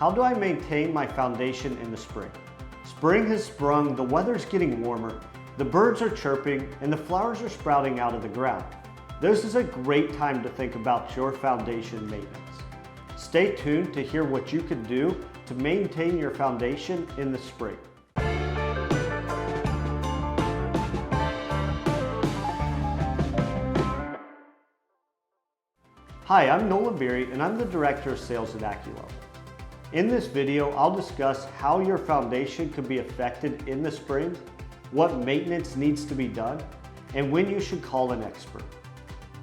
How do I maintain my foundation in the spring? Spring has sprung, the weather's getting warmer, the birds are chirping, and the flowers are sprouting out of the ground. This is a great time to think about your foundation maintenance. Stay tuned to hear what you can do to maintain your foundation in the spring. Hi, I'm Nolan Beery and I'm the Director of Sales at Acculevel. In this video, I'll discuss how your foundation could be affected in the spring, what maintenance needs to be done, and when you should call an expert.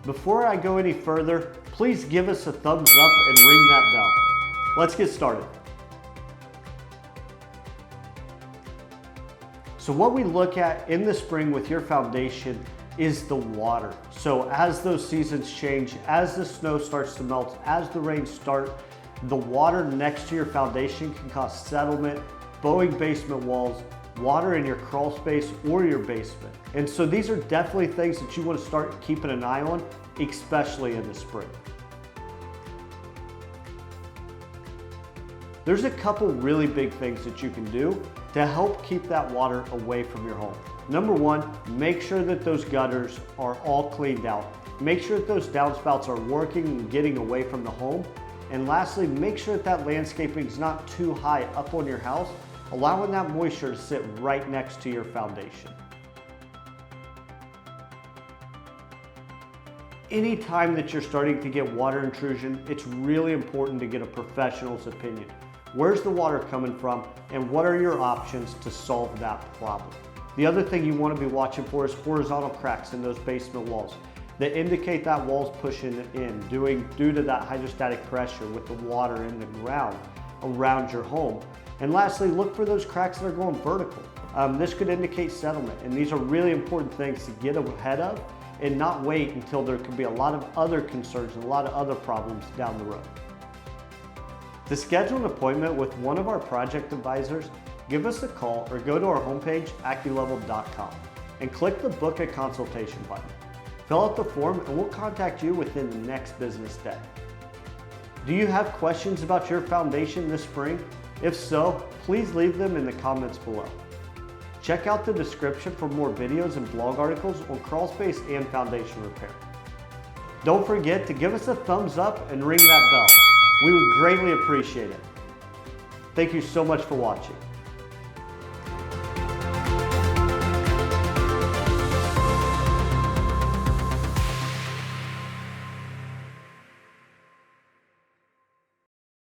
Before I go any further, please give us a thumbs up and ring that bell. Let's get started. So what we look at in the spring with your foundation is the water. So as those seasons change, as the snow starts to melt, as the rains start, the water next to your foundation can cause settlement, bowing basement walls, water in your crawl space or your basement. And so these are definitely things that you want to start keeping an eye on, especially in the spring. There's a couple really big things that you can do to help keep that water away from your home. Number one, make sure that those gutters are all cleaned out. Make sure that those downspouts are working and getting away from the home. And lastly, make sure that that landscaping is not too high up on your house, allowing that moisture to sit right next to your foundation. Anytime that you're starting to get water intrusion, it's really important to get a professional's opinion. Where's the water coming from, and what are your options to solve that problem? The other thing you want to be watching for is horizontal cracks in those basement walls that indicate that wall's pushing in due to that hydrostatic pressure with the water in the ground around your home. And lastly, look for those cracks that are going vertical. This could indicate settlement, and these are really important things to get ahead of and not wait until there could be a lot of other concerns and a lot of other problems down the road. To schedule an appointment with one of our project advisors, give us a call or go to our homepage, acculevel.com, and click the Book a Consultation button. Fill out the form and we'll contact you within the next business day. Do you have questions about your foundation this spring? If so, please leave them in the comments below. Check out the description for more videos and blog articles on crawl space and foundation repair. Don't forget to give us a thumbs up and ring that bell. We would greatly appreciate it. Thank you so much for watching.